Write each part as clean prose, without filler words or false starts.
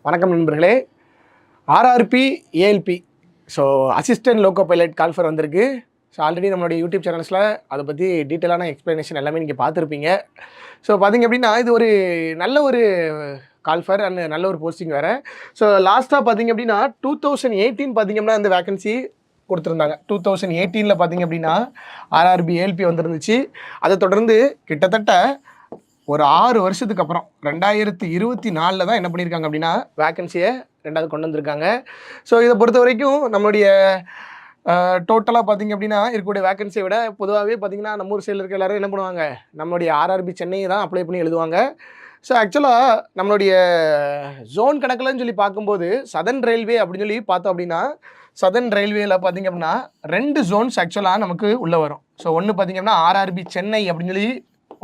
வணக்கம் நண்பர்களே. RRB ALP so assistant loco pilot call for வந்திருக்கு. ஸோ ஆல்ரெடி நம்மளுடைய யூடியூப் சேனல்ஸில் அதை பற்றி டீட்டெயிலான எக்ஸ்ப்ளனேஷன் எல்லாமே நீங்கள் பார்த்துருப்பீங்க. ஸோ பார்த்திங்க அப்படின்னா இது ஒரு நல்ல ஒரு கால்ஃபர் அண்ட் நல்ல ஒரு போஸ்டிங் வேறு. ஸோ லாஸ்ட்டாக பார்த்திங்க அப்படின்னா 2018 பார்த்திங்க அப்படின்னா இந்த வேகன்சி கொடுத்துருந்தாங்க. 2018 பார்த்திங்க அப்படின்னா ஆர்ஆர்பி ஏஎல்பி வந்துருந்துச்சு. அதை தொடர்ந்து கிட்டத்தட்ட ஒரு 6 வருஷத்துக்கு அப்புறம் 2024 தான் என்ன பண்ணியிருக்காங்க அப்படின்னா வேக்கன்சியை ரெண்டாவது கொண்டு வந்திருக்காங்க. ஸோ இதை பொறுத்த வரைக்கும் நம்மளுடைய டோட்டலாக பார்த்திங்க அப்படின்னா இருக்கக்கூடிய வேக்கன்சியை விட பொதுவாகவே பார்த்திங்கன்னா நம்ம ஊர் சைடில் இருக்க எல்லோரும் என்ன பண்ணுவாங்க, நம்மளுடைய ஆர்ஆர்பி சென்னையை தான் அப்ளை பண்ணி எழுதுவாங்க. ஸோ ஆக்சுவலாக நம்மளுடைய ஜோன் கணக்கில்னு சொல்லி பார்க்கும்போது சதர்ன் ரயில்வே அப்படின்னு சொல்லி பார்த்தோம் அப்படின்னா சதர்ன் ரயில்வேயில் பார்த்திங்க அப்படின்னா 2 ஜோன்ஸ் ஆக்சுவலாக நமக்கு உள்ளே வரும். ஸோ ஒன்று பார்த்திங்க அப்படின்னா ஆர்ஆர்பி சென்னை அப்படின்னு சொல்லி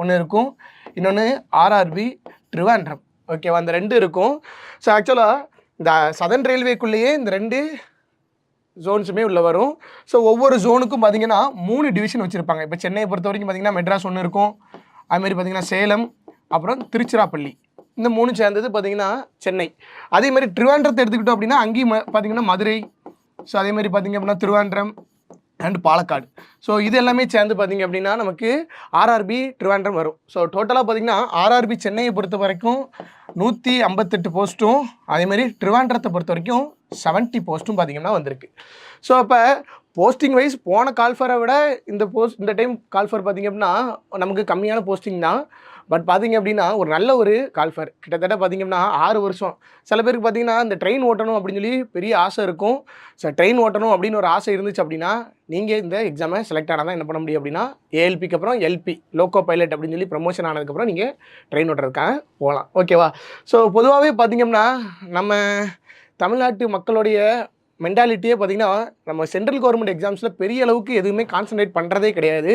ஒன்று இருக்கும், இன்னொன்று ஆர்ஆர்பி ட்ரிவாண்ட்ரம். ஓகேவா, அந்த 2 இருக்கும். ஸோ ஆக்சுவலாக இந்த சதர்ன் ரயில்வேக்குள்ளேயே இந்த 2 ஜோன்ஸுமே உள்ளே வரும். ஸோ ஒவ்வொரு ஜோனுக்கும் பார்த்திங்கன்னா 3 டிவிஷன் வச்சுருப்பாங்க. இப்போ சென்னையை பொறுத்த வரைக்கும் பார்த்திங்கன்னா மெட்ராஸ் ஒன்று இருக்கும், அதுமாதிரி பார்த்திங்கன்னா சேலம், அப்புறம் திருச்சிராப்பள்ளி, இந்த 3 சேர்ந்தது பார்த்திங்கன்னா சென்னை. அதேமாதிரி ட்ரிவாண்ட்ரத்தை எடுத்துக்கிட்டோம் அப்படின்னா அங்கேயும் பார்த்திங்கன்னா மதுரை, ஸோ அதேமாதிரி பார்த்திங்க அப்படின்னா திருவாண்ட்ரம் அண்ட் பாலக்காடு. ஸோ இது எல்லாமே சேர்ந்து பார்த்திங்க அப்படின்னா நமக்கு ஆர்ஆர்பி ட்ரிவாண்ட்ரம் வரும். ஸோ டோட்டலாக பார்த்திங்கன்னா ஆர்ஆர்பி சென்னையை பொறுத்த வரைக்கும் 158 போஸ்ட்டும், அதேமாதிரி ட்ரிவாண்ட்ரத்தை பொறுத்த வரைக்கும் 70 போஸ்ட்டும் பார்த்திங்கன்னா வந்திருக்கு. ஸோ அப்போ போஸ்டிங் வைஸ் போன கால்ஃபரை விட இந்த டைம் கால்ஃபர் பார்த்திங்க அப்படின்னா நமக்கு கம்மியான போஸ்டிங் தான். பட் பார்த்திங்க அப்படின்னா ஒரு நல்ல ஒரு கால்ஃபர். கிட்டத்தட்ட பார்த்திங்க அப்படின்னா 6 வருஷம். சில பேருக்கு பார்த்திங்கன்னா இந்த ட்ரெயின் ஓட்டணும் அப்படின்னு சொல்லி பெரிய ஆசை இருக்கும். ஸோ ட்ரெயின் ஓட்டணும் அப்படின்னு ஒரு ஆசை இருந்துச்சு அப்படின்னா நீங்கள் இந்த எக்ஸாமை செலக்ட் ஆனால் தான் என்ன பண்ண முடியும் அப்படின்னா ஏஎல்பிக்கு அப்புறம் எல்பி லோக்கோ பைலட் அப்படின்னு சொல்லி ப்ரமோஷன் ஆனதுக்கப்புறம் நீங்கள் ட்ரெயின் ஓட்டுறதுக்காக போகலாம். ஓகேவா. ஸோ பொதுவாகவே பார்த்திங்கன்னா நம்ம தமிழ்நாட்டு மக்களுடைய மென்டாலிட்டியே பார்த்திங்கன்னா நம்ம சென்ட்ரல் கவர்மெண்ட் எக்ஸாம்ஸில் பெரிய அளவுக்கு எதுவுமே கான்சன்ட்ரேட் பண்ணுறதே கிடையாது.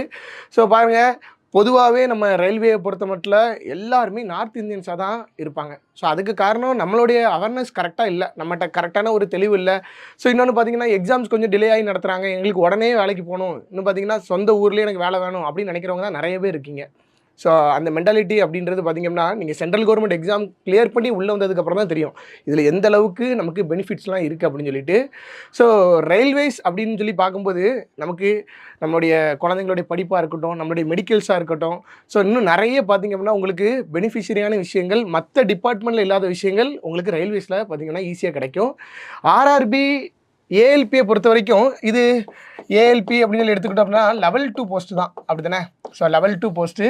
ஸோ பாருங்கள், பொதுவாகவே நம்ம ரயில்வேயை பொறுத்த மட்டும் எல்லாருமே நார்த் இந்தியன்ஸாக தான் இருப்பாங்க. ஸோ அதுக்கு காரணம் நம்மளுடைய அவேர்னஸ் கரெக்டாக இல்லை, நம்மகிட்ட கரெக்டான ஒரு தெளிவு இல்லை. ஸோ இன்னொன்று பார்த்திங்கன்னா எக்ஸாம்ஸ் கொஞ்சம் டிலே ஆகி நடத்துகிறாங்க, எங்களுக்கு உடனே வேலைக்கு போகணும், இன்னும் பார்த்திங்கன்னா சொந்த ஊர்லேயே எனக்கு வேலை வேணும் அப்படின்னு நினைக்கிறவங்க தான் நிறைய பேர் இருக்கீங்க. ஸோ அந்த மென்டாலிட்டி அப்படின்றது பார்த்திங்கன்னா நீங்கள் சென்ட்ரல் கவர்மெண்ட் எக்ஸாம் கிளியர் பண்ணி உள்ளே வந்ததுக்கப்புறம் தான் தெரியும் இதில் எந்த அளவுக்கு நமக்கு பெனிஃபிட்ஸ்லாம் இருக்குது அப்படின்னு சொல்லிட்டு. ஸோ ரயில்வேஸ் அப்படின்னு சொல்லி பார்க்கும்போது நமக்கு நம்மளுடைய குழந்தைங்களுடைய படிப்பாக இருக்கட்டும், நம்மளுடைய மெடிக்கல்ஸாக இருக்கட்டும், ஸோ இன்னும் நிறைய பார்த்திங்க அப்படின்னா உங்களுக்கு பெனிஃபிஷரியான விஷயங்கள், மற்ற டிபார்ட்மெண்ட்டில் இல்லாத விஷயங்கள் உங்களுக்கு ரயில்வேஸில் பார்த்திங்கன்னா ஈஸியாக கிடைக்கும். ஆர்ஆர்பி ஏஎல்பியை பொறுத்த வரைக்கும் இது ஏஎல்பி அப்படின்னு சொல்லி எடுத்துக்கிட்டோம் அப்படின்னா லெவல் 2 போஸ்ட்டு தான், அப்படி தானே. So level 2 post.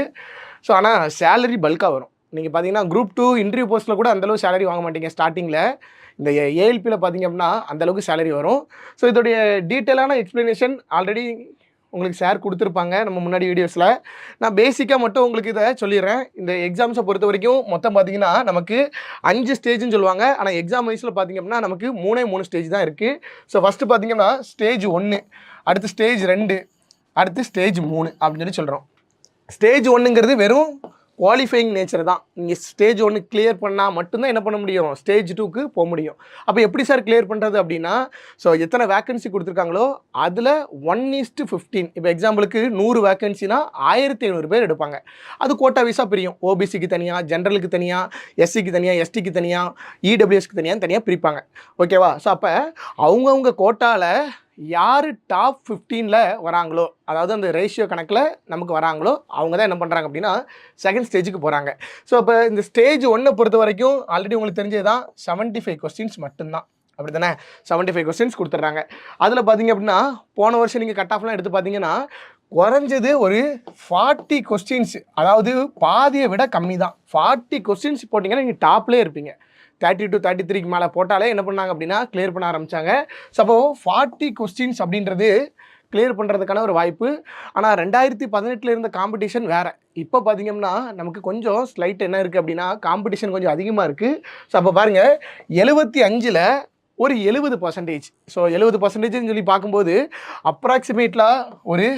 ஸோ ஆனால் சேலரி பல்காக வரும். நீங்கள் பார்த்தீங்கன்னா குரூப் 2 இன்டர்வியூ போஸ்ட்டில் கூட அந்தளவு சேலரி வாங்க மாட்டீங்க ஸ்டார்டிங்கில். இந்த ஏஎல்பியில் பார்த்திங்க அப்படின்னா அந்தளவுக்கு சேலரி வரும். ஸோ இதோடைய டீட்டெயிலான எக்ஸ்ப்ளனேஷன் ஆல்ரெடி உங்களுக்கு ஷேர் கொடுத்துருப்பாங்க நம்ம முன்னாடி வீடியோஸில். நான் பேசிக்காக மட்டும் உங்களுக்கு இதை சொல்லிடுறேன். இந்த எக்ஸாம்ஸை பொறுத்த வரைக்கும் மொத்தம் பார்த்திங்கன்னா நமக்கு 5 ஸ்டேஜ்னு சொல்லுவாங்க. ஆனால் எக்ஸாம் வைஸில் பார்த்திங்க அப்படின்னா நமக்கு 3 ஸ்டேஜ் தான் இருக்குது. ஸோ ஃபஸ்ட்டு பார்த்திங்கன்னா ஸ்டேஜ் 1, அடுத்து ஸ்டேஜ் 2, அடுத்து ஸ்டேஜ் 3 அப்படின்னு சொல்லி சொல்கிறோம். ஸ்டேஜ் 1ங்கிறது வெறும் குவாலிஃபைங் நேச்சர் தான். நீங்கள் ஸ்டேஜ் 1 கிளியர் பண்ணால் மட்டும்தான் என்ன பண்ண முடியும், ஸ்டேஜ் 2க்கு போக முடியும். அப்போ எப்படி சார் கிளியர் பண்ணுறது அப்படின்னா, ஸோ எத்தனை வேக்கன்சி கொடுத்துருக்காங்களோ அதில் 1:15. இப்போ எக்ஸாம்பிளுக்கு 100 வேக்கன்சினா 1500 பேர் எடுப்பாங்க. அது கோட்டா வைஸாக பிரியும். ஓபிசிக்கு தனியாக, ஜென்ரலுக்கு தனியாக, எஸ்சிக்கு தனியாக, எஸ்டிக்கு தனியாக, இடபிள்யூஎஸ்க்கு தனியாக பிரிப்பாங்க. ஓகேவா. ஸோ அப்போ அவங்கவுங்க கோட்டாவில் யார் டாப் 15ல் வராங்களோ, அதாவது அந்த ரேஷியோ கணக்கில் நமக்கு வராங்களோ அவங்க தான் என்ன பண்ணுறாங்க அப்படின்னா செகண்ட் ஸ்டேஜுக்கு போகிறாங்க. ஸோ இப்போ இந்த ஸ்டேஜ் 1 பொறுத்த வரைக்கும் ஆல்ரெடி உங்களுக்கு தெரிஞ்சது தான் 75 கொஸ்டின்ஸ் மட்டும்தான், அப்படி தானே. 75 கொஸ்டின்ஸ் கொடுத்துட்றாங்க. அதில் பார்த்திங்க அப்படின்னா போன வருஷம் நீங்கள் கட் ஆஃப்லாம் எடுத்து பார்த்தீங்கன்னா குறைஞ்சது ஒரு 40 கொஸ்டின்ஸ், அதாவது பாதியை விட கம்மி தான். 40 கொஸ்டின்ஸ் போட்டிங்கன்னா நீங்கள் டாப்லேயே இருப்பீங்க. 30 to 33க்கு மேலே போட்டாலே என்ன பண்ணாங்க அப்படின்னா கிளியர் பண்ண ஆரம்பித்தாங்க. ஸோ அப்போ 40 கொஸ்டின்ஸ் அப்படின்றது கிளியர் பண்ணுறதுக்கான ஒரு வாய்ப்பு. ஆனால் 2018 இருந்த காம்படிஷன் வேறு. இப்போ பார்த்திங்கன்னா நமக்கு கொஞ்சம் ஸ்லைட் என்ன இருக்குது அப்படின்னா காம்படிஷன் கொஞ்சம் அதிகமாக இருக்குது. ஸோ அப்போ பாருங்கள் 75ல் ஒரு 70%. ஸோ 70%ன்னு சொல்லி பார்க்கும்போது அப்ராக்சிமேட்லாக ஒரு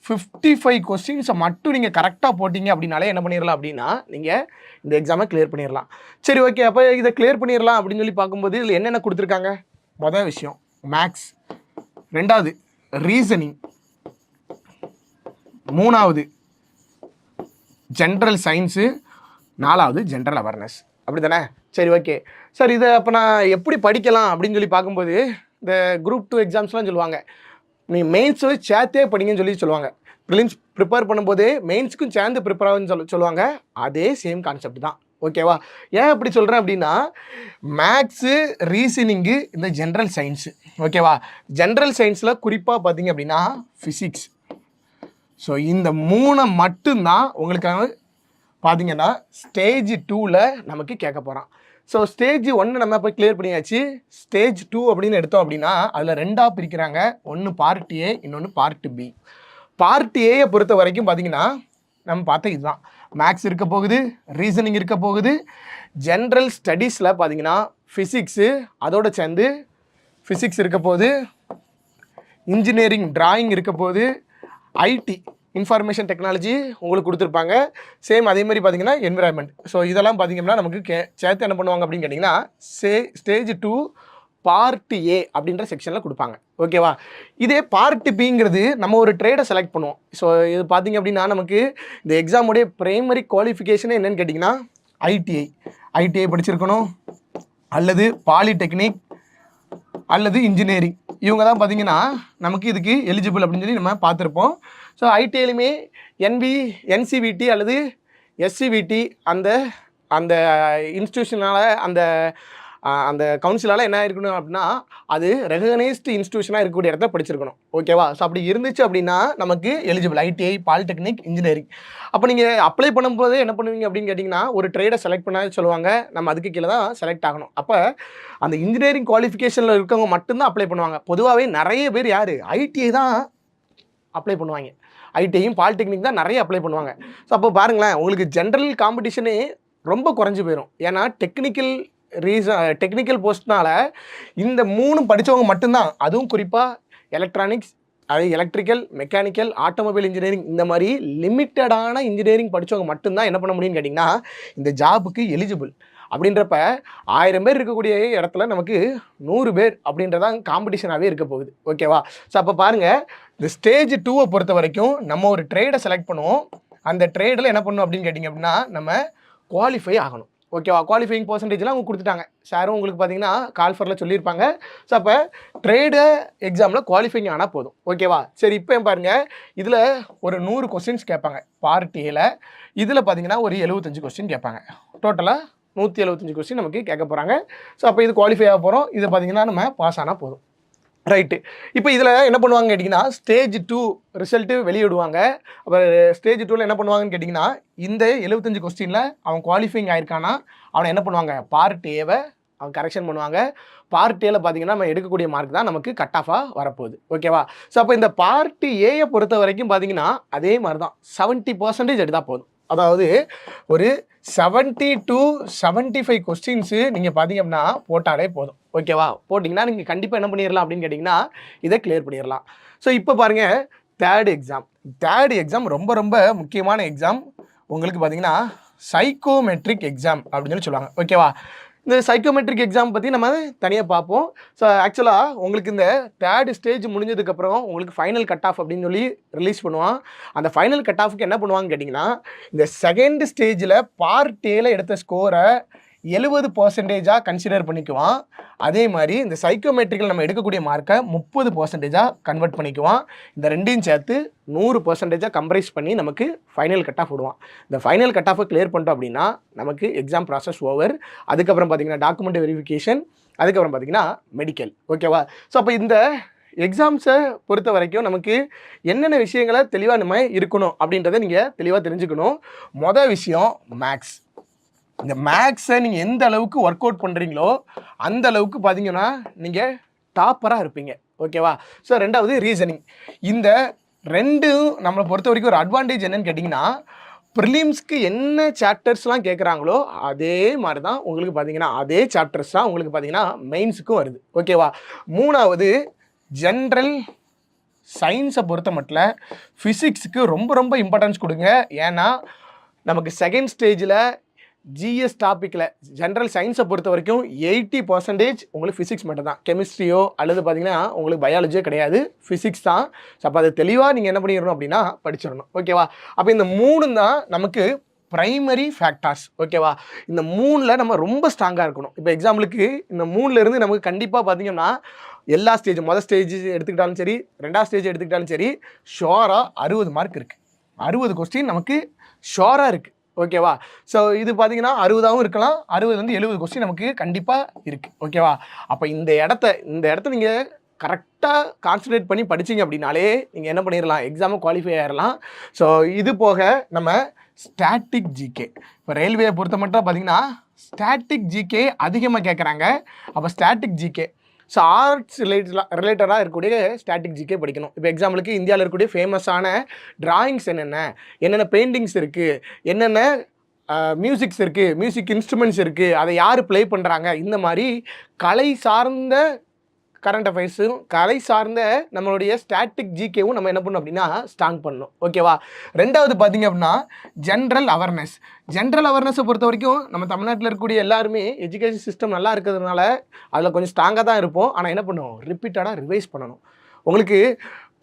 55 கொஸ்டின்ஸை மட்டும் நீங்கள் கரெக்டாக போட்டிங்க அப்படின்னாலே என்ன பண்ணிடலாம் அப்படின்னா நீங்கள் இந்த எக்ஸாமை கிளியர் பண்ணிடலாம். சரி, ஓகே. அப்போ இதை கிளியர் பண்ணிடலாம் அப்படின்னு சொல்லி பார்க்கும்போது இதில் என்னென்ன கொடுத்துருக்காங்க, மொதல் விஷயம் மேக்ஸ், 2வது ரீசனிங், 3வது ஜென்ரல் சயின்ஸு, 4வது ஜென்ரல் அவேர்னஸ், அப்படி தானே. சரி, ஓகே சார். இதை அப்போ நான் எப்படி படிக்கலாம் அப்படின்னு சொல்லி பார்க்கும்போது, இந்த குரூப் 2 எக்ஸாம்ஸ்லாம் சொல்லுவாங்க, நீ மெயின்ஸு சேர்த்தே படிங்கன்னு சொல்லுவாங்க. ப்ரிலிம்ஸ் ப்ரிப்பேர் பண்ணும்போது மெயின்ஸுக்கும் சேர்ந்து ப்ரிப்பேர் ஆகுன்னு சொல்லுவாங்க. அதே சேம் கான்செப்ட் தான். ஓகேவா? ஏன் அப்படி சொல்கிறேன் அப்படின்னா, மேக்ஸு, ரீசனிங்கு, இந்த ஜென்ரல் சயின்ஸு. ஓகேவா? ஜென்ரல் சயின்ஸில் குறிப்பாக பார்த்தீங்க அப்படின்னா ஃபிசிக்ஸ். ஸோ இந்த 3 மட்டும்தான் உங்களுக்காக பார்த்தீங்கன்னா ஸ்டேஜ் 2ல் நமக்கு கேட்க போகிறான். ஸோ ஸ்டேஜ் 1 நம்ம இப்போ கிளியர் பண்ணியாச்சு. ஸ்டேஜ் 2 அப்படின்னு எடுத்தோம் அப்படின்னா அதில் 2ஆக பிரிக்கிறாங்க. ஒன்று பார்ட் ஏ, இன்னொன்று பார்ட் பி. பார்ட் ஏயை பொறுத்த வரைக்கும் பார்த்தீங்கன்னா நம்ம பார்த்த இதுதான். மேக்ஸ் இருக்க போகுது, ரீசனிங் இருக்க போகுது, ஜென்ரல் ஸ்டடீஸில் பார்த்தீங்கன்னா ஃபிசிக்ஸு, அதோடு சேர்ந்து ஃபிசிக்ஸ் இருக்க போகுது, இன்ஜினியரிங் டிராயிங் இருக்க போகுது, ஐடி இன்ஃபர்மேஷன் டெக்னாலஜி உங்களுக்கு கொடுத்துருப்பாங்க. சேம் அதே மாதிரி பார்த்தீங்கன்னா என்விரான்மெண்ட். ஸோ இதெல்லாம் பார்த்தீங்கன்னா நமக்கு சேர்த்து என்ன பண்ணுவாங்க அப்படின்னு கேட்டிங்கன்னா ஸ்டேஜ் 2 பார்ட் ஏ அப்படின்ற செக்ஷனில் கொடுப்பாங்க. ஓகேவா? இதே பார்ட் பிங்கிறது நம்ம ஒரு ட்ரேடை செலக்ட் பண்ணுவோம். ஸோ இது பார்த்தீங்க அப்படின்னா நமக்கு இந்த எக்ஸாமுடைய பிரைமரி குவாலிஃபிகேஷனே என்னென்னு கேட்டிங்கன்னா ஐடிஐ படிச்சிருக்கணும், அல்லது பாலிடெக்னிக், அல்லது இன்ஜினியரிங். இவங்க தான் பார்த்தீங்கன்னா நமக்கு இதுக்கு எலிஜிபிள் அப்படின்னு சொல்லி நம்ம பார்த்துருப்போம். ஸோ ஐடிஐலுமே என்சிவிடி அல்லது எஸ்சிவிடி அந்த அந்த இன்ஸ்டியூஷனால் அந்த கவுன்சிலால் என்ன இருக்கணும் அப்படின்னா அது ரெகனைஸ்டு இன்ஸ்டியூஷனாக இருக்கக்கூடிய இடத்த படிச்சிருக்கணும். ஓகேவா? ஸோ அப்படி இருந்துச்சு அப்படின்னா நமக்கு எலிஜிபிள் ஐடிஐ, பாலிடெக்னிக், இன்ஜினியரிங். அப்போ நீங்கள் அப்ளை பண்ணும்போதே என்ன பண்ணுவீங்க அப்படின்னு கேட்டிங்கன்னா ஒரு ட்ரேடை செலக்ட் பண்ண சொல்லுவாங்க. நம்ம அதுக்கு கீழே தான் செலக்ட் ஆகணும். அப்போ அந்த இன்ஜினியரிங் குவாலிஃபிகேஷனில் இருக்கவங்க மட்டும்தான் அப்ளை பண்ணுவாங்க. பொதுவாகவே நிறைய பேர் யார் ஐடிஐ தான் அப்ளை பண்ணுவாங்க. ஐடிஐயும் பாலிடெக்னிக் தான் நிறைய அப்ளை பண்ணுவாங்க. ஸோ அப்போ பாருங்களேன், உங்களுக்கு ஜென்ரல் காம்படிஷனே ரொம்ப குறைஞ்சி போயிடும். ஏன்னா டெக்னிக்கல் போஸ்ட்னால இந்த 3 படித்தவங்க மட்டும்தான், அதுவும் குறிப்பாக எலக்ட்ரானிக்ஸ், அது எலக்ட்ரிக்கல், மெக்கானிக்கல், ஆட்டோமொபைல் இன்ஜினியரிங், இந்த மாதிரி லிமிட்டடான இன்ஜினியரிங் படித்தவங்க மட்டும்தான் என்ன பண்ண முடியும்னு கேட்டிங்கன்னா இந்த ஜாபுக்கு எலிஜிபிள். அப்படின்றப்ப 1000 பேர் இருக்கக்கூடிய இடத்துல நமக்கு 100 பேர் அப்படின்றதான் காம்படிஷனாகவே இருக்க போகுது. ஓகேவா? ஸோ அப்போ பாருங்கள், இந்த ஸ்டேஜ் 2வை பொறுத்த வரைக்கும் நம்ம ஒரு ட்ரேடை செலக்ட் பண்ணுவோம். அந்த ட்ரேடில் என்ன பண்ணணும் அப்படின்னு கேட்டிங்க அப்படின்னா நம்ம குவாலிஃபை ஆகணும். ஓகேவா? குவாலிஃபைங் பர்சன்டேஜ்லாம் அவங்க கொடுத்துட்டாங்க. சாரும் உங்களுக்கு பார்த்தீங்கன்னா கால்ஃபரில் சொல்லியிருப்பாங்க. ஸோ அப்போ ட்ரேடு எக்ஸாமில் குவாலிஃபைங் ஆனால் போதும். ஓகேவா? சரி, இப்போ பாருங்கள், இதில் ஒரு 100 கொஸ்டின்ஸ் கேட்பாங்க பார்ட் ஏல. இதில் பார்த்தீங்கன்னா ஒரு 75 கொஸ்டின் கேட்பாங்க. டோட்டலாக 175 கொஸ்டின் நமக்கு கேட்க போகிறாங்க. ஸோ அப்போ இது குவாலிஃபை ஆக போகிறோம். இதை பார்த்தீங்கன்னா நம்ம பாஸ் ஆனால் போதும். ரைட்டு. இப்போ இதில் என்ன பண்ணுவாங்கன்னு கேட்டிங்கன்னா ஸ்டேஜ் 2 ரிசல்ட்டு வெளியிடுவாங்க. அப்போ ஸ்டேஜ் 2ல் என்ன பண்ணுவாங்கன்னு கேட்டிங்கன்னா இந்த 75 கொஸ்டினில் அவன் குவாலிஃபைங் ஆயிருக்கானா அவனை என்ன பண்ணுவாங்க, பார்ட் ஏவை அவன் கரெக்ஷன் பண்ணுவாங்க. பார்ட் ஏல பார்த்தீங்கன்னா நம்ம எடுக்கக்கூடிய மார்க் தான் நமக்கு கட் ஆஃபாக வரப்போகுது. ஓகேவா? ஸோ அப்போ இந்த பார்ட் ஏயை பொறுத்த வரைக்கும் பார்த்தீங்கன்னா அதே மாதிரி தான் 70% எடுத்தால் போதும். அதாவது ஒரு 70 to 75 கொஸ்டின்ஸு நீங்கள் பார்த்தீங்க அப்படின்னா போட்டாலே போதும். ஓகேவா? போட்டிங்கன்னா நீங்கள் கண்டிப்பாக என்ன பண்ணிடலாம் அப்படின்னு கேட்டிங்கன்னா இதை கிளியர் பண்ணிடலாம். ஸோ இப்போ பாருங்கள், தேர்ட் எக்ஸாம் ரொம்ப ரொம்ப முக்கியமான எக்ஸாம். உங்களுக்கு பார்த்தீங்கன்னா சைக்கோமெட்ரிக் எக்ஸாம் அப்படின்னு சொல்லி சொல்லுவாங்க. ஓகேவா? இந்த சைக்கோமெட்ரிக் எக்ஸாம் பற்றி நம்ம தனியாக பார்ப்போம். ஸோ ஆக்சுவலாக உங்களுக்கு இந்த தேர்ட் ஸ்டேஜ் முடிஞ்சதுக்கப்புறம் உங்களுக்கு ஃபைனல் கட் ஆஃப் அப்படின்னு சொல்லி ரிலீஸ் பண்ணுவான். அந்த ஃபைனல் கட் ஆஃப்க்கு என்ன பண்ணுவாங்கன்னு கேட்டிங்கன்னா இந்த செகண்ட் ஸ்டேஜில் பார்ட் ஏல எடுத்த ஸ்கோரை 70% கன்சிடர் பண்ணிக்குவான். அதே மாதிரி இந்த சைக்கோமெட்ரிக்கில் நம்ம எடுக்கக்கூடிய மார்க்கை 30% கன்வெர்ட் பண்ணிக்குவான். இந்த ரெண்டையும் சேர்த்து 100% கம்ப்ரைஸ் பண்ணி நமக்கு ஃபைனல் கட் ஆஃப் விடுவான். இந்த ஃபைனல் கட் ஆஃபை கிளியர் பண்ணிட்டோம் அப்படின்னா நமக்கு எக்ஸாம் ப்ராசஸ் ஓவர். அதுக்கப்புறம் பார்த்தீங்கன்னா டாக்குமெண்ட் வெரிஃபிகேஷன், அதுக்கப்புறம் பார்த்தீங்கன்னா மெடிக்கல். ஓகேவா? ஸோ அப்போ இந்த எக்ஸாம்ஸை பொறுத்த வரைக்கும் நமக்கு என்னென்ன விஷயங்களை தெளிவாக நம்ம இருக்கணும் அப்படின்றத நீங்கள் தெளிவாக தெரிஞ்சுக்கணும். மொதல் விஷயம் மேக்ஸ். இந்த மேக்ஸை நீங்கள் எந்த அளவுக்கு ஒர்க் அவுட் பண்ணுறீங்களோ அந்த அளவுக்கு பார்த்தீங்கன்னா நீங்கள் டாப்பராக இருப்பீங்க. ஓகேவா? ஸோ ரெண்டாவது ரீசனிங். இந்த ரெண்டும் நம்மளை பொறுத்த வரைக்கும் ஒரு அட்வான்டேஜ் என்னன்னு கேட்டிங்கன்னா ப்ரிலிம்ஸ்க்கு என்ன சாப்டர்ஸ்லாம் கேட்குறாங்களோ அதே மாதிரி தான் உங்களுக்கு பார்த்தீங்கன்னா அதே சாப்டர்ஸ் தான் உங்களுக்கு பார்த்தீங்கன்னா மெயின்ஸுக்கும் வருது. ஓகேவா? மூணாவது ஜென்ரல் சயின்ஸை பொறுத்த மட்டும் ஃபிசிக்ஸுக்கு ரொம்ப ரொம்ப இம்பார்ட்டன்ஸ் கொடுங்க. ஏன்னா நமக்கு செகண்ட் ஸ்டேஜில் ஜிஎஸ் டாப்பிக்கில் ஜென்ரல் சயின்ஸை பொறுத்த வரைக்கும் 80% உங்களுக்கு ஃபிசிக்ஸ் மட்டும் தான். கெமிஸ்ட்ரியோ அல்லது பார்த்தீங்கன்னா உங்களுக்கு பயாலஜியோ கிடையாது, ஃபிசிக்ஸ் தான். ஸோ அப்போ அதை தெளிவாக நீங்கள் என்ன பண்ணிடணும் அப்படின்னா படிச்சிடணும். ஓகேவா? அப்போ இந்த 3 தான் நமக்கு பிரைமரி ஃபேக்டார்ஸ். ஓகேவா, இந்த 3ல் நம்ம ரொம்ப ஸ்ட்ராங்காக இருக்கணும். இப்போ எக்ஸாம்பிளுக்கு இந்த 3ல் இருந்து நமக்கு கண்டிப்பாக பார்த்தீங்கன்னா எல்லா ஸ்டேஜ், மொதல் ஸ்டேஜ் எடுத்துக்கிட்டாலும் சரி, 2வது ஸ்டேஜ் எடுத்துக்கிட்டாலும் சரி, ஷோராக 60 மார்க் இருக்குது. 60 கொஸ்டின் நமக்கு ஷோராக இருக்குது. ஓகேவா, ஸோ இது பார்த்தீங்கன்னா 60ஆகவும் இருக்கலாம், 60 70 கொஸ்டின் நமக்கு கண்டிப்பாக இருக்குது. ஓகேவா, அப்போ இந்த இடத்த நீங்கள் கரெக்டாக கான்சன்ட்ரேட் பண்ணி படிச்சிங்க அப்படின்னாலே நீங்கள் என்ன பண்ணிடலாம், எக்ஸாமை குவாலிஃபை ஆகிடலாம். ஸோ இது போக நம்ம ஸ்டாட்டிக் ஜிகே, இப்போ ரயில்வேயை பொறுத்த மட்டும் பார்த்தீங்கன்னா ஸ்டாட்டிக் ஜிகே அதிகமாக கேட்குறாங்க. அப்போ ஸ்டாட்டிக் ஜிகே, ஸோ ஆர்ட்ஸ் ரிலேட்டடாக இருக்கக்கூடிய ஸ்டாட்டிக் ஜிகே படிக்கணும். இப்போ எக்ஸாம்பிளுக்கு இந்தியாவில் இருக்கக்கூடிய ஃபேமஸான டிராயிங்ஸ் என்னென்ன பெயிண்டிங்ஸ் இருக்குது, என்னென்ன மியூசிக்ஸ் இருக்குது, மியூசிக் இன்ஸ்ட்ருமெண்ட்ஸ் இருக்குது, அதை யார் ப்ளே பண்ணுறாங்க, இந்த மாதிரி கலை சார்ந்த கரண்ட் அஃபேர்ஸும் கலை சார்ந்த நம்மளுடைய ஸ்டாட்டிக் ஜிகேவும் நம்ம என்ன பண்ணணும் அப்படின்னா ஸ்ட்ராங் பண்ணணும். ஓகேவா, 2வது பார்த்தீங்க அப்படின்னா ஜென்ரல் அவேர்னஸை பொறுத்த வரைக்கும் நம்ம தமிழ்நாட்டில் இருக்கக்கூடிய எல்லாருமே எஜுகேஷன் சிஸ்டம் நல்லா இருக்கிறதுனால அதில் கொஞ்சம் ஸ்ட்ராங்காக தான் இருப்போம். ஆனால் என்ன பண்ணுவோம், ரிப்பீட்டடாக ரிவைஸ் பண்ணணும். உங்களுக்கு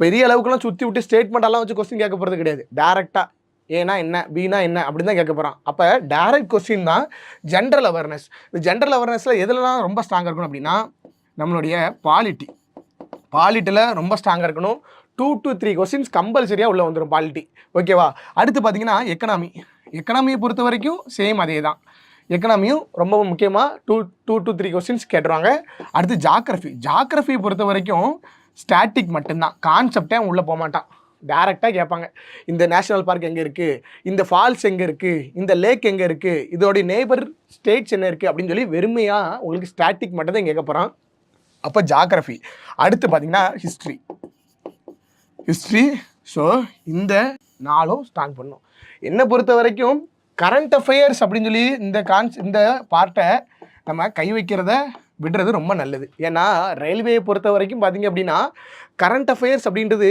பெரிய அளவுக்குலாம் சுற்றி விட்டு ஸ்டேட்மெண்ட்டெல்லாம் வச்சு கொஸ்டின் கேட்க போகிறது கிடையாது. டேரெக்டாக ஏன்னா என்ன, பின்னா என்ன அப்படின்னு தான் கேட்க போகிறான். அப்போ டேரெக்ட் கொஸ்டின் தான் ஜென்ரல் அவேர்னஸ். இந்த ஜென்ரல் அவேர்னஸில் எதுலலாம் ரொம்ப ஸ்ட்ராங்காக இருக்கணும் அப்படின்னா நம்மளுடைய பாலிட்டியில் ரொம்ப ஸ்ட்ராங்காக இருக்கணும். 2 to 3 கொஸ்டின்ஸ் கம்பல்சரியாக உள்ளே வந்துடும் பாலிட்டி. ஓகேவா, அடுத்து பார்த்தீங்கன்னா எக்கனாமியை பொறுத்த வரைக்கும் சேம் அதே தான். எக்கனாமியும் ரொம்ப முக்கியமாக 2 to 3 கொஸ்டின்ஸ் கேட்டுருவாங்க. அடுத்து ஜாகிரஃபியை பொறுத்த வரைக்கும் ஸ்டாட்டிக் மட்டும்தான், கான்செப்டே உள்ளே போக மாட்டான். டேரெக்டாக கேட்பாங்க, இந்த நேஷனல் பார்க் எங்கே இருக்குது, இந்த ஃபால்ஸ் எங்கே இருக்குது, இந்த லேக் எங்கே இருக்குது, இதோடைய நெய்பர் ஸ்டேட்ஸ் என்ன இருக்குது அப்படின்னு சொல்லி வெறுமையாக உங்களுக்கு ஸ்டாட்டிக் மட்டும் தான் கேட்க போகிறான். அப்போ ஜாகிரஃபி. அடுத்து பார்த்தீங்கன்னா ஹிஸ்ட்ரி. ஸோ இந்த 4ம் ஸ்ட்ராங் பண்ணும். என்னை பொறுத்த வரைக்கும் கரண்ட் அஃபேர்ஸ் அப்படின்னு சொல்லி இந்த பார்ட்டை நம்ம கை வைக்கிறத விடுறது ரொம்ப நல்லது. ஏன்னா ரயில்வேயை பொறுத்த வரைக்கும் பார்த்தீங்க அப்படின்னா கரண்ட் அஃபேர்ஸ் அப்படின்றது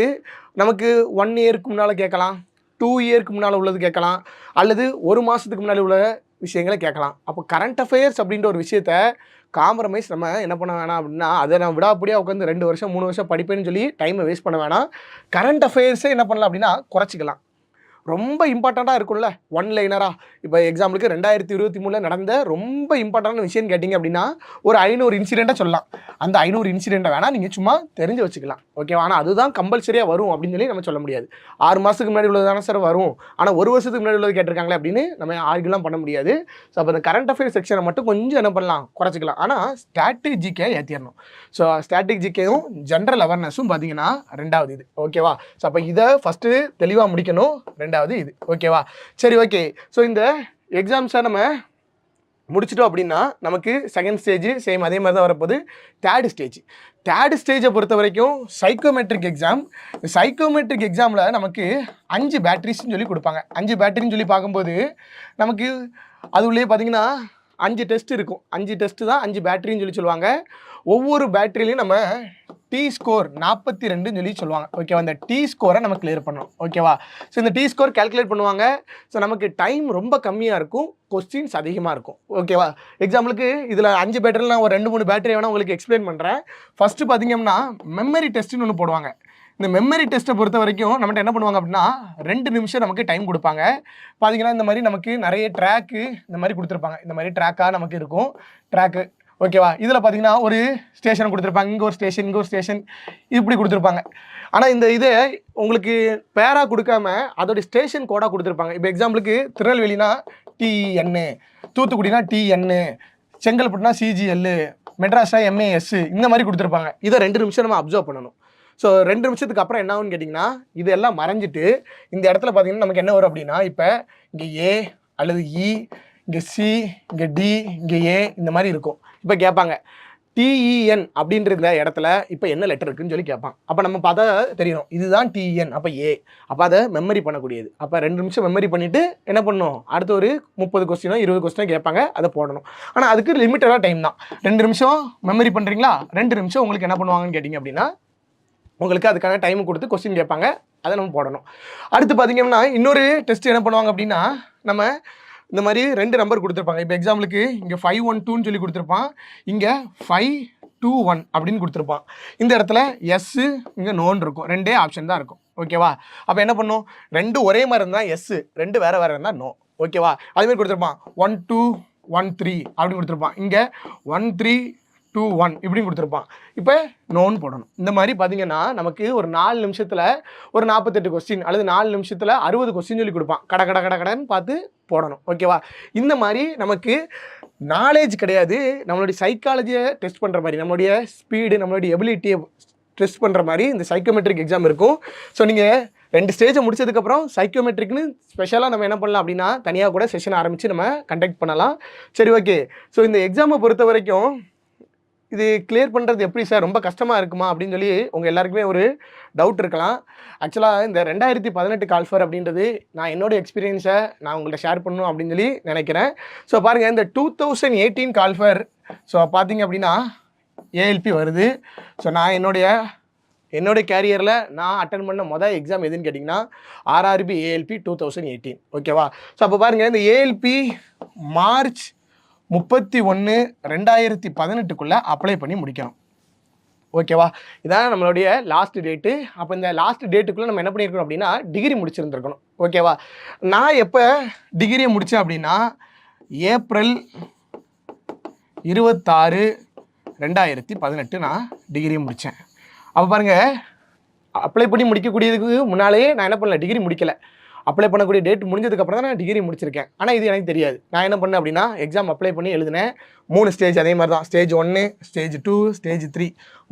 நமக்கு 1 இயருக்கு முன்னால் கேட்கலாம், 2 இயருக்கு முன்னால் உள்ளது கேட்கலாம், அல்லது 1 மாதத்துக்கு முன்னாடி உள்ள விஷயங்களை கேட்கலாம். அப்போ கரண்ட் அஃபேர்ஸ் அப்படின்ற ஒரு விஷயத்த காம்ப்ரமைஸ் நம்ம என்ன பண்ண வேணாம் அப்படின்னா அதை நான் விடாப்படியாக உட்காந்து 2 வருஷம் 3 வருஷம் படிப்பேன்னு சொல்லி டைமை வேஸ்ட் பண்ண வேணாம். கரண்ட் அஃபேர்ஸே என்ன பண்ணலாம் அப்படின்னா குறைச்சிக்கலாம். ரொம்ப இம்பார்ட்டண்ட்டாக இருக்கும்ல, ஒன் லைனராக. இப்போ எக்ஸாம்பிளுக்கு 2023 நடந்த ரொம்ப இம்பார்ட்டண்டான விஷயம் கேட்டிங்க அப்படின்னா ஒரு 500 இன்சிடெண்ட்டாக சொல்லலாம். அந்த 500 இன்சிடெண்ட்டை வேணால் நீங்கள் சும்மா தெரிஞ்சு வச்சுக்கலாம். ஓகேவா, ஆனால் அதுதான் கம்பல்சரியாக வரும் அப்படின்னு சொல்லி நம்ம சொல்ல முடியாது. 6 மாதத்துக்கு முன்னாடி உள்ளது தானே சார் வரும், ஆனால் 1 வருஷத்துக்கு முன்னாடி உள்ளது கேட்டிருக்காங்களே அப்படின்னு நம்ம ஆர்கியூலாம் பண்ண முடியாது. ஸோ அப்போ அந்த கரண்ட் அஃபேர்ஸ் செக்ஷனை மட்டும் கொஞ்சம் என்ன பண்ணலாம், குறைச்சிக்கலாம். ஆனால் ஸ்டாட்டிக் ஜிகே ஏற்றிடணும். ஸோ ஸ்டாட்டிக் ஜிகேயும் ஜென்ரல் அவேர்னஸும் பார்த்தீங்கன்னா 2வது இது. ஓகேவா, ஸோ அப்போ இதை ஃபஸ்ட்டு தெளிவாக முடிக்கணும். 2வது இது. ஓகேவா, சரி, ஓகே. ஸோ இந்த எக்ஸாம்ஸை நம்ம முடிச்சிட்டோம் அப்படின்னா நமக்கு செகண்ட் ஸ்டேஜ் சேம் அதே மாதிரி தான் வரப்போகுது. தேர்ட் ஸ்டேஜை பொறுத்த வரைக்கும் சைக்கோமெட்ரிக் எக்ஸாமில் நமக்கு 5 பேட்டரிஸ்ன்னு சொல்லி கொடுப்பாங்க. 5 பேட்டரின்னு சொல்லி பார்க்கும்போது நமக்கு அது உள்ளே பார்த்தீங்கன்னா 5 டெஸ்ட் இருக்கும். 5 டெஸ்ட்டு தான் 5 பேட்டரின்னு சொல்லி சொல்லுவாங்க. ஒவ்வொரு பேட்டரிலையும் நம்ம டி ஸ்கோர் 42ன்னு சொல்லி சொல்லுவாங்க. ஓகேவா, அந்த டி ஸ்கோரை நம்ம கிளியர் பண்ணணும். ஓகேவா, ஸோ இந்த டி ஸ்கோர் கேல்குலேட் பண்ணுவாங்க. ஸோ நமக்கு டைம் ரொம்ப கம்மியாக இருக்கும், கொஸ்டின்ஸ் அதிகமாக இருக்கும். ஓகேவா, எக்ஸாம்பிளுக்கு இதில் 5 பேட்டரியில் நான் ஒரு 2-3 பேட்டரி வேணால் உங்களுக்கு எக்ஸ்பிளைன் பண்ணுறேன். ஃபஸ்ட்டு பார்த்தீங்கன்னா மெமரி டெஸ்ட்டுன்னு ஒன்று போடுவாங்க. இந்த மெமரி டெஸ்ட்டை பொறுத்த வரைக்கும் நம்மகிட்ட என்ன பண்ணுவாங்க அப்படின்னா 2 நிமிஷம் நமக்கு டைம் கொடுப்பாங்க. பார்த்தீங்கன்னா இந்த மாதிரி நமக்கு நிறைய ட்ராக்கு இந்த மாதிரி கொடுத்துருப்பாங்க. இந்த மாதிரி ட்ராக்காக நமக்கு இருக்கும் ட்ராக்கு. ஓகேவா, இதில் பார்த்தீங்கன்னா ஒரு ஸ்டேஷன் கொடுத்துருப்பாங்க, இங்கே ஒரு ஸ்டேஷன் இப்படி கொடுத்துருப்பாங்க. ஆனால் இந்த இதை உங்களுக்கு பேராக கொடுக்காம அதோடைய ஸ்டேஷன் கோடாக கொடுத்துருப்பாங்க. இப்போ எக்ஸாம்பிளுக்கு திருநெல்வேலினா டிஎன்னு, தூத்துக்குடினா டிஎன்னு, செங்கல்பட்டுனா சிஜிஎல், மெட்ராஸா எம்ஏஎஸ், இந்த மாதிரி கொடுத்துருப்பாங்க. இதை 2 நிமிஷம் நம்ம அப்சர்வ் பண்ணணும். ஸோ 2 நிமிஷத்துக்கு அப்புறம் என்ன ஆகுன்னு கேட்டிங்கன்னா இதெல்லாம் மறைஞ்சிட்டு இந்த இடத்துல பார்த்தீங்கன்னா நமக்கு என்ன வரும் அப்படின்னா இப்போ இங்கே ஏ அல்லது இ, இங்கே சி, இங்கே டி, இங்கே ஏ, இந்த மாதிரி இருக்கும். இப்போ கேட்பாங்க டிஇஎன் அப்படின்ற இந்த இடத்துல இப்போ என்ன லெட்டர் இருக்குன்னு சொல்லி கேட்பான். அப்போ நம்ம பார்த்தா தெரியணும் இதுதான் டிஎன், அப்போ ஏ. அப்போ அதை மெமரி பண்ணக்கூடியது. அப்போ 2 நிமிஷம் மெமரி பண்ணிவிட்டு என்ன பண்ணணும், அடுத்து ஒரு 30 கொஸ்டினோ 20 கொஸ்டினோ கேட்பாங்க, அதை போடணும். ஆனால் அதுக்கு லிமிட்டடாக டைம் தான். 2 நிமிஷம் மெமரி பண்ணுறீங்களா, 2 நிமிஷம் உங்களுக்கு என்ன பண்ணுவாங்கன்னு கேட்டிங்க அப்படின்னா உங்களுக்கு அதுக்கான டைம் கொடுத்து கொஸ்டின் கேட்பாங்க, அதை நம்ம போடணும். அடுத்து பார்த்தீங்கன்னா இன்னொரு டெஸ்ட் என்ன பண்ணுவாங்க அப்படின்னா நம்ம இந்த மாதிரி 2 நம்பர் கொடுத்துருப்பாங்க. இப்போ எக்ஸாம்பிளுக்கு இங்கே 512ன்னு சொல்லி கொடுத்துருப்பான், இங்கே 521 அப்படின்னு கொடுத்துருப்பான். இந்த இடத்துல எஸ்ஸு இங்கே நோன்னு இருக்கும், 2 ஆப்ஷன் தான் இருக்கும். ஓகேவா, அப்போ என்ன பண்ணும், 2 ஒரே மாதிரி இருந்தால் எஸ்ஸு, 2 வேறு இருந்தால் நோ. ஓகேவா? அதுமாதிரி கொடுத்துருப்பான் 1 2 1 3 அப்படின்னு கொடுத்துருப்பான். இங்கே 1 3 2 1 இப்படின்னு கொடுத்துருப்பான். இப்போ நோன்னு போடணும். இந்த மாதிரி பார்த்தீங்கன்னா நமக்கு ஒரு 4 நிமிஷத்தில் ஒரு 48 கொஸ்டின் அல்லது 4 நிமிஷத்தில் 60 கொஸ்டின் சொல்லி கொடுப்பான். கடன்னு பார்த்து போடணும். ஓகேவா? இந்த மாதிரி நமக்கு நாலேஜ் கிடையாது, நம்மளுடைய சைக்காலஜியை டெஸ்ட் பண்ணுற மாதிரி, நம்மளுடைய ஸ்பீடு, நம்மளுடைய எபிலிட்டியை டெஸ்ட் பண்ணுற மாதிரி இந்த சைக்கோமெட்ரிக் எக்ஸாம் இருக்கும். ஸோ நீங்கள் 2 ஸ்டேஜை முடிச்சதுக்கப்புறம் சைக்கோமெட்ரிக்னு ஸ்பெஷலாக நம்ம என்ன பண்ணலாம் அப்படின்னா தனியாக கூட செஷன் ஆரம்பித்து நம்ம கண்டக்ட் பண்ணலாம். சரி, ஓகே. ஸோ இந்த எக்ஸாமை பொறுத்த வரைக்கும் இது கிளியர் பண்ணுறது எப்படி சார், ரொம்ப கஷ்டமாக இருக்குமா அப்படின்னு சொல்லி உங்கள் எல்லாருக்குமே ஒரு டவுட் இருக்கலாம். ஆக்சுவலாக இந்த 2018 கால்ஃபர் அப்படின்றது நான் என்னோடய எக்ஸ்பீரியன்ஸை நான் உங்கள்கிட்ட ஷேர் பண்ணணும் அப்படின்னு சொல்லி நினைக்கிறேன். ஸோ பாருங்கள், இந்த 2018 கால்ஃபர் ஸோ பார்த்தீங்க அப்படின்னா ALP வருது. ஸோ நான் என்னுடைய கேரியரில் நான் அட்டன் பண்ண மொதல் எக்ஸாம் எதுன்னு கேட்டிங்கன்னா RRB ALP 2018. ஓகேவா? ஸோ அப்போ பாருங்கள், இந்த ALP மார்ச் 31 2018 அப்ளை பண்ணி முடிக்கணும். ஓகேவா? இதான் நம்மளுடைய லாஸ்ட் டேட்டு. அப்போ இந்த லாஸ்ட் டேட்டுக்குள்ளே நம்ம என்ன பண்ணியிருக்கணும் அப்படின்னா டிகிரி முடிச்சிருந்துருக்கணும். ஓகேவா? நான் எப்போ டிகிரியை முடித்தேன் அப்படின்னா ஏப்ரல் 26 2018 நான் டிகிரி முடித்தேன். அப்போ பாருங்கள், அப்ளை பண்ணி முடிக்கக்கூடியதுக்கு முன்னாலேயே நான் என்ன பண்ணல, டிகிரி முடிக்கலை. அப்ளை பண்ணக்கூடிய டேட் முடிஞ்சதுக்கப்புறம் தான் நான் டிகிரி முடிச்சிருக்கேன். ஆனால் இது எனக்கு தெரியாது. நான் என்ன பண்ணேன் அப்படின்னா எக்ஸாம் அப்ளை பண்ணி எழுதினேன். 3 ஸ்டேஜ் அதே மாதிரி தான். ஸ்டேஜ் 1, ஸ்டேஜ் 2, ஸ்டேஜ் 3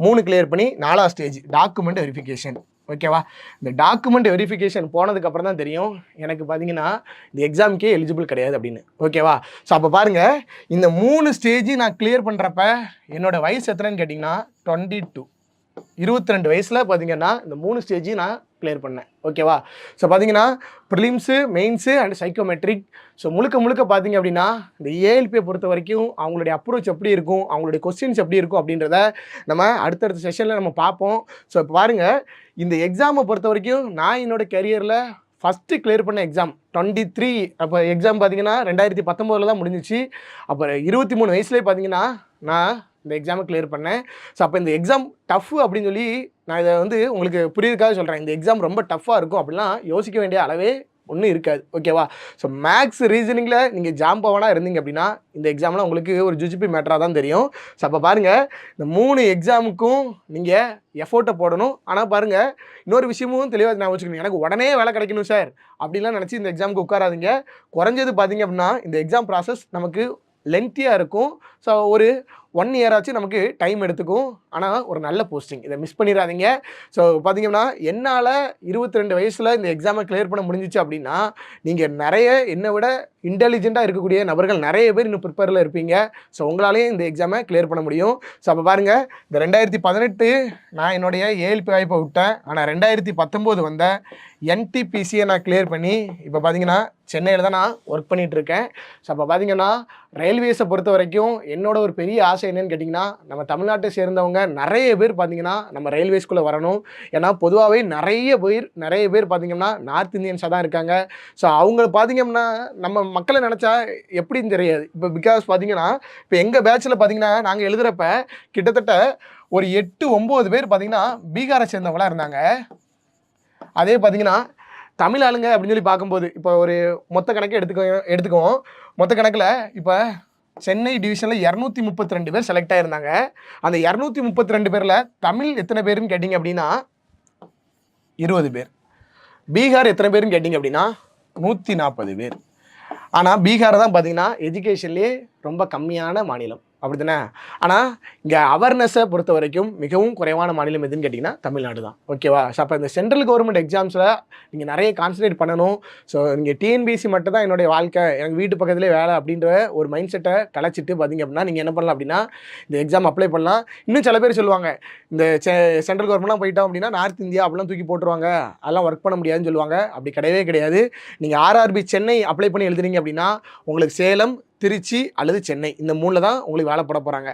3 கிளியர் பண்ணி 4ஆவது ஸ்டேஜ் டாக்குமெண்ட் வெரிஃபிகேஷன். ஓகேவா? இந்த டாக்குமெண்ட் வெரிஃபிகேஷன் போனதுக்கப்புறம் தான் தெரியும் எனக்கு பார்த்தீங்கன்னா இந்த எக்ஸாமுக்கே எலிஜிபிள் கிடையாது அப்படின்னு. ஓகேவா? ஸோ அப்போ பாருங்கள், இந்த 3 ஸ்டேஜ் நான் கிளியர் பண்ணுறப்ப என்னோடய வயசு எத்தனைன்னு கேட்டிங்கன்னா 22. 22 வயசில் பார்த்தீங்கன்னா இந்த 3 ஸ்டேஜ் நான் கிளியர் பண்ணேன். ஓகேவா? ஸோ பார்த்தீங்கன்னா prelims, mains and psychometric. So முழுக்க பார்த்தீங்க அப்படின்னா இந்த ALPயை பொறுத்த வரைக்கும் அவங்களுடைய அப்ரோச் எப்படி இருக்கும், அவங்களுடைய கொஸ்டின்ஸ் எப்படி இருக்கும் அப்படின்றத நம்ம அடுத்தடுத்த செஷனில் நம்ம பார்ப்போம். ஸோ இப்போ பாருங்கள், இந்த எக்ஸாமை பொறுத்த வரைக்கும் நான் என்னோடய கெரியரில் ஃபஸ்ட்டு கிளியர் பண்ண எக்ஸாம் 23. அப்போ எக்ஸாம் பார்த்தீங்கன்னா 2019 தான் முடிஞ்சிச்சு. அப்போ 23 வயசுலேயே பார்த்தீங்கன்னா நான் இந்த எக்ஸாமை கிளியர் பண்ணேன். ஸோ அப்போ இந்த எக்ஸாம் டஃப் அப்படின்னு சொல்லி நான் இதை வந்து உங்களுக்கு புரியுதுக்காக சொல்கிறேன். இந்த எக்ஸாம் ரொம்ப டஃப்பாக இருக்கும் அப்படிலாம் யோசிக்க வேண்டிய அளவே ஒன்றும் இருக்காது. ஓகேவா? ஸோ மேக்ஸ் ரீசனிங்கில் நீங்கள் ஜாம்பவனாக இருந்தீங்க அப்படின்னா இந்த எக்ஸாம்லாம் உங்களுக்கு ஒரு ஜுஜிபி மேட்டராக தான் தெரியும். ஸோ அப்போ பாருங்கள், இந்த 3 எக்ஸாமுக்கும் நீங்கள் எஃபோர்ட்டை போடணும். ஆனால் பாருங்கள், இன்னொரு விஷயமும் தெளிவாக நான் வச்சுக்கணும். எனக்கு உடனே வேலை கிடைக்கணும் சார் அப்படிலாம் நினச்சி இந்த எக்ஸாமுக்கு உட்காராதீங்க. குறைஞ்சது பார்த்தீங்க அப்படின்னா இந்த எக்ஸாம் ப்ராசஸ் நமக்கு லென்த்தியாக இருக்கும். ஸோ ஒரு 1 இயர் ஆச்சு நமக்கு டைம் எடுத்துக்கும். ஆனால் ஒரு நல்ல போஸ்டிங், இதை மிஸ் பண்ணிடாதீங்க. ஸோ பார்த்தீங்கன்னா என்னால் 22 வயசில் இந்த எக்ஸாமை கிளியர் பண்ண முடிஞ்சிச்சு அப்படின்னா நீங்கள் நிறைய என்னை விட இன்டெலிஜென்ட்டாக இருக்கக்கூடிய நபர்கள் நிறைய பேர் இன்னும் ப்ரிப்பேரில் இருப்பீங்க. ஸோ உங்களாலேயும் இந்த எக்ஸாமை கிளியர் பண்ண முடியும். ஸோ அப்போ பாருங்கள், இந்த 2018 நான் என்னுடைய ALP வாய்ப்பை விட்டேன். ஆனால் 2019 வந்த NTPCயை நான் கிளியர் பண்ணி இப்போ பார்த்தீங்கன்னா சென்னையில் தான் நான் ஒர்க் பண்ணிகிட்ருக்கேன். ஸோ அப்போ பார்த்தீங்கன்னா ரயில்வேஸை பொறுத்த வரைக்கும் என்னோட ஒரு பெரிய ஆசை என்னன்னு கேட்டிங்கன்னா நம்ம தமிழ்நாட்டை சேர்ந்தவங்க நிறைய பேர் பார்த்தீங்கன்னா நம்ம ரயில்வேஸ்குள்ளே வரணும். ஏன்னா பொதுவாகவே நிறைய பேர் பார்த்தீங்கன்னா நார்த் இந்தியன்ஸாக தான் இருக்காங்க. ஸோ அவங்க பார்த்தீங்கன்னா நம்ம மக்களை நினச்சா எப்படின்னு தெரியாது. இப்போ பிகாஸ் பார்த்தீங்கன்னா இப்போ எங்கள் பேட்சில் பார்த்தீங்கன்னா நாங்கள் எழுதுகிறப்ப கிட்டத்தட்ட ஒரு 8-9 பேர் பார்த்தீங்கன்னா பீகாரை சேர்ந்தவங்களாம் இருந்தாங்க. அதே பார்த்தீங்கன்னா தமிழ் ஆளுங்க அப்படின்னு சொல்லி பார்க்கும்போது இப்போ ஒரு மொத்த கணக்கை எடுத்துக்குவோம். மொத்த கணக்கில் இப்போ சென்னை டிவிஷனில் 232 பேர் செலக்ட் ஆகிருந்தாங்க. அந்த 232 பேரில் தமிழ் எத்தனை பேருன்னு கேட்டிங்க அப்படின்னா 20 பேர். பீகார் எத்தனை பேருன்னு கேட்டிங்க அப்படின்னா 140 பேர். ஆனால் பீகார் தான் பார்த்தீங்கன்னா எஜுகேஷன்லேயே ரொம்ப கம்மியான மாநிலம், அப்படி தானே? ஆனால் இங்கே அவேர்னஸை பொறுத்த வரைக்கும் மிகவும் குறைவான மாநிலம் எதுன்னு கேட்டிங்கன்னா தமிழ்நாடு தான். ஓகேவா? ஸோ அப்போ இந்த சென்ட்ரல் கவர்மெண்ட் எக்ஸாம்ஸில் நீங்கள் நிறைய கான்சன்ட்ரேட் பண்ணணும். ஸோ நீங்கள் TNPSC மட்டும் தான் என்னுடைய வாழ்க்கை, எனக்கு வீட்டு பக்கத்துலேயே வேலை அப்படின்ற ஒரு மைண்ட் செட்டை கலைச்சிட்டு பார்த்தீங்க அப்படின்னா நீங்கள் என்ன பண்ணலாம் அப்படின்னா இந்த எக்ஸாம் அப்ளை பண்ணலாம். இன்னும் சில பேர் சொல்லுவாங்க இந்த சென்ட்ரல் கவர்மெண்ட்லாம் போயிட்டோம் அப்படின்னா நார்த் இந்தியா அப்படிலாம் தூக்கி போட்டுருவாங்க, அதெல்லாம் ஒர்க் பண்ண முடியாதுன்னு சொல்லுவாங்க. அப்படி கிடையவே கிடையாது. நீங்கள் RRB சென்னை அப்ளை பண்ணி எழுதுறீங்க அப்படின்னா உங்களுக்கு சேலம், திருச்சி அல்லது சென்னை இந்த 3ல் தான் உங்களுக்கு வேலை போட போகிறாங்க.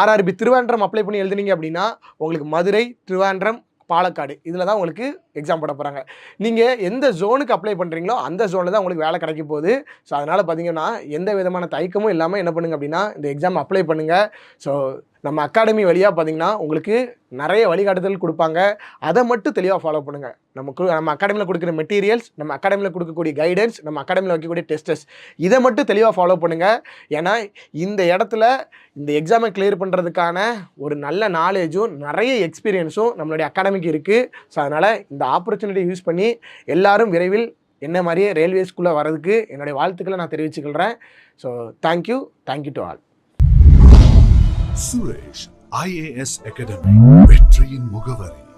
RRB திருவாண்டம் அப்ளை பண்ணி எழுதுனீங்க அப்படின்னா உங்களுக்கு மதுரை, திருவாண்டம், பாலக்காடு இதில் தான் உங்களுக்கு எக்ஸாம் போட போகிறாங்க. நீங்கள் எந்த ஜோனுக்கு அப்ளை பண்ணுறீங்களோ அந்த ஜோனில் தான் உங்களுக்கு வேலை கிடைக்க போகுது. ஸோ அதனால் பார்த்தீங்கன்னா எந்த விதமான தயக்கமும் இல்லாமல் என்ன பண்ணுங்கள் அப்படின்னா இந்த எக்ஸாம் அப்ளை பண்ணுங்கள். ஸோ நம்ம அகாடமி வழியாக பார்த்தீங்கன்னா உங்களுக்கு நிறைய வழிகாட்டுதல் கொடுப்பாங்க. அதை மட்டும் தெளிவாக ஃபாலோ பண்ணுங்கள். நம்ம அகாடமியில் கொடுக்குற மெட்டீரியல்ஸ், நம்ம அகாடமியில் கொடுக்கக்கூடிய கைடன்ஸ், நம்ம அகாடமியில் வைக்கக்கூடிய டெஸ்டஸ், இதை மட்டும் தெளிவாக ஃபாலோ பண்ணுங்கள். ஏன்னா இந்த இடத்துல இந்த எக்ஸாமை கிளியர் பண்ணுறதுக்கான ஒரு நல்ல நாலேஜும் நிறைய எக்ஸ்பீரியன்ஸும் நம்மளுடைய அகாடமிக்கு இருக்குது. ஸோ அதனால் இந்த ஆப்பர்ச்சுனிட்டி யூஸ் பண்ணி எல்லாரும் விரைவில் என்ன மாதிரியே ரயில்வேஸ்குள்ளே வரதுக்கு என்னுடைய வாழ்த்துக்களை நான் தெரிவிச்சுக்கிறேன். So thank you to all. Suresh IAS Academy, வெற்றியின் முகவரி.